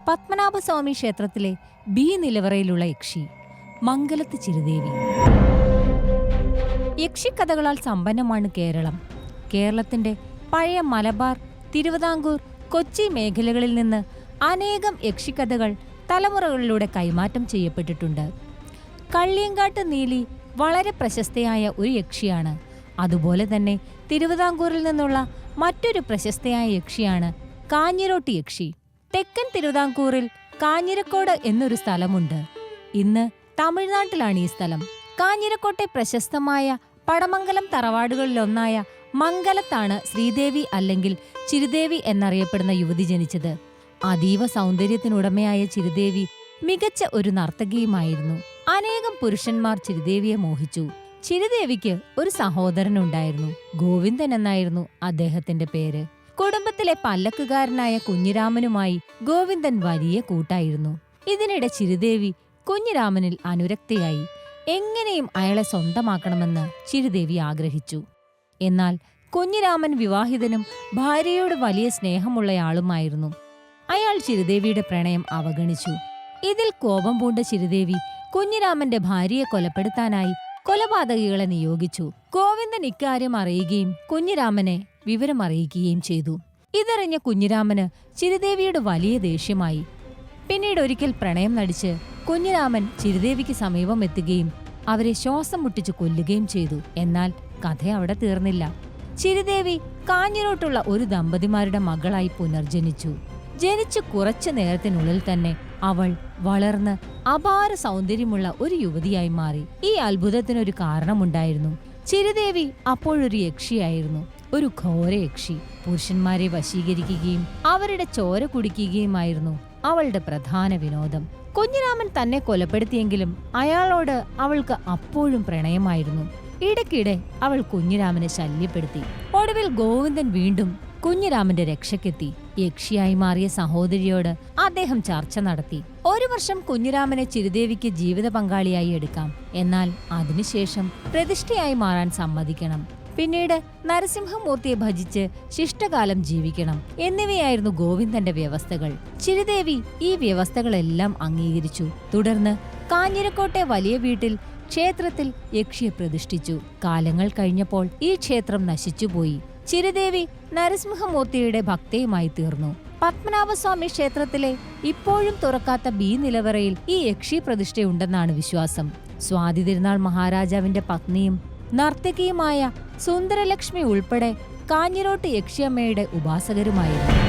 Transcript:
പത്മനാഭസ്വാമി ക്ഷേത്രത്തിലെ ബി നിലവറയിലുള്ള യക്ഷി മംഗലത്ത് ചിരുദേവി. യക്ഷിക്കഥകളാൽ സമ്പന്നമാണ് കേരളം. കേരളത്തിന്റെ പഴയ മലബാർ, തിരുവിതാംകൂർ, കൊച്ചി മേഖലകളിൽ നിന്ന് അനേകം യക്ഷിക്കഥകൾ തലമുറകളിലൂടെ കൈമാറ്റം ചെയ്യപ്പെട്ടിട്ടുണ്ട്. കള്ളിയങ്കാട്ട് നീലി വളരെ പ്രശസ്തയായ ഒരു യക്ഷിയാണ്. അതുപോലെ തന്നെ തിരുവിതാംകൂറിൽ നിന്നുള്ള മറ്റൊരു പ്രശസ്തയായ യക്ഷിയാണ് കാഞ്ഞിരോട്ട് യക്ഷി. തെക്കൻ തിരുവിതാംകൂറിൽ കാഞ്ഞിരക്കോട് എന്നൊരു സ്ഥലമുണ്ട്. ഇന്ന് തമിഴ്നാട്ടിലാണ് ഈ സ്ഥലം. കാഞ്ഞിരക്കോട്ടെ പ്രശസ്തമായ പടമംഗലം തറവാടുകളിലൊന്നായ മംഗലത്താണ് ശ്രീദേവി അല്ലെങ്കിൽ ചിരുദേവി എന്നറിയപ്പെടുന്ന യുവതി ജനിച്ചത്. അതീവ സൗന്ദര്യത്തിനുടമയായ ചിരുദേവി മികച്ച ഒരു നർത്തകിയുമായിരുന്നു. അനേകം പുരുഷന്മാർ ചിരുദേവിയെ മോഹിച്ചു. ചിരുദേവിക്ക് ഒരു സഹോദരനുണ്ടായിരുന്നു. ഗോവിന്ദൻ എന്നായിരുന്നു അദ്ദേഹത്തിന്റെ പേര്. കുടുംബത്തിലെ പല്ലക്കുകാരനായ കുഞ്ഞിരാമനുമായി ഗോവിന്ദൻ വലിയ കൂട്ടായിരുന്നു. ഇതിനിടെ ചിരുദേവി കുഞ്ഞിരാമനിൽ അനുരക്തയായി. എങ്ങനെയും അയാളെ സ്വന്തമാക്കണമെന്ന് ചിരുദേവി ആഗ്രഹിച്ചു. എന്നാൽ കുഞ്ഞിരാമൻ വിവാഹിതനും ഭാര്യയോട് വലിയ സ്നേഹമുള്ളയാളുമായിരുന്നു. അയാൾ ചിരുദേവിയുടെ പ്രണയം അവഗണിച്ചു. ഇതിൽ കോപം പൂണ്ട ചിരുദേവി കുഞ്ഞിരാമന്റെ ഭാര്യയെ കൊലപ്പെടുത്താനായി കൊലപാതകികളെ നിയോഗിച്ചു. ഗോവിന്ദൻ ഇക്കാര്യം അറിയുകയും കുഞ്ഞിരാമനെ വിവരമറിയിക്കുകയും ചെയ്തു. ഇതറിഞ്ഞ കുഞ്ഞിരാമന് ചിരുദേവിയുടെ വലിയ ദേഷ്യമായി. പിന്നീട് ഒരിക്കൽ പ്രണയം നടിച്ച് കുഞ്ഞിരാമൻ ചിരുദേവിക്ക് സമീപം എത്തുകയും അവരെ ശ്വാസം മുട്ടിച്ച് കൊല്ലുകയും ചെയ്തു. എന്നാൽ കഥ അവിടെ തീർന്നില്ല. ചിരുദേവി കാഞ്ഞിരോട്ടുള്ള ഒരു ദമ്പതിമാരുടെ മകളായി പുനർജനിച്ചു. ജനിച്ചു കുറച്ചു നേരത്തിനുള്ളിൽ തന്നെ അവൾ വളർന്ന് അപാര സൗന്ദര്യമുള്ള ഒരു യുവതിയായി മാറി. ഈ അത്ഭുതത്തിനൊരു കാരണമുണ്ടായിരുന്നു. ചിരുദേവി അപ്പോഴൊരു യക്ഷിയായിരുന്നു, ഒരു ഘോര യക്ഷി. പുരുഷന്മാരെ വശീകരിക്കുകയും അവരുടെ ചോര കുടിക്കുകയുമായിരുന്നു അവളുടെ പ്രധാന വിനോദം. കുഞ്ഞിരാമൻ തന്നെ കൊലപ്പെടുത്തിയെങ്കിലും അയാളോട് അവൾക്ക് അപ്പോഴും പ്രണയമായിരുന്നു. ഇടയ്ക്കിടെ അവൾ കുഞ്ഞിരാമനെ ശല്യപ്പെടുത്തി. ഒടുവിൽ ഗോവിന്ദൻ വീണ്ടും കുഞ്ഞിരാമന്റെ രക്ഷയ്ക്കെത്തി. യക്ഷിയായി മാറിയ സഹോദരിയോട് അദ്ദേഹം ചർച്ച നടത്തി. 1 വർഷം കുഞ്ഞിരാമനെ ചിരുദേവിക്ക് ജീവിത പങ്കാളിയായി എടുക്കാം, എന്നാൽ അതിനുശേഷം പ്രതിഷ്ഠയായി മാറാൻ സമ്മതിക്കണം. പിന്നീട് നരസിംഹമൂർത്തിയെ ഭജിച്ച് ശിഷ്ടകാലം ജീവിക്കണം എന്നിവയായിരുന്നു ഗോവിന്ദന്റെ വ്യവസ്ഥകൾ. ചിരുദേവി ഈ വ്യവസ്ഥകളെല്ലാം അംഗീകരിച്ചു. തുടർന്ന് കാഞ്ഞിരക്കോട്ടെ വലിയ വീട്ടിൽ ക്ഷേത്രത്തിൽ യക്ഷിയെ പ്രതിഷ്ഠിച്ചു. കാലങ്ങൾ കഴിഞ്ഞപ്പോൾ ഈ ക്ഷേത്രം നശിച്ചുപോയി. ചിരുദേവി നരസിംഹമൂർത്തിയുടെ ഭക്തയുമായി തീർന്നു. പത്മനാഭസ്വാമി ക്ഷേത്രത്തിലെ ഇപ്പോഴും തുറക്കാത്ത ബി നിലവറയിൽ ഈ യക്ഷി പ്രതിഷ്ഠയുണ്ടെന്നാണ് വിശ്വാസം. സ്വാതി തിരുനാൾ മഹാരാജാവിന്റെ പത്നിയും നർത്തകിയുമായ സുന്ദരലക്ഷ്മി ഉൾപ്പെടെ കാഞ്ഞിരോട്ട് യക്ഷിയമ്മയുടെ ഉപാസകരുമായിരുന്നു.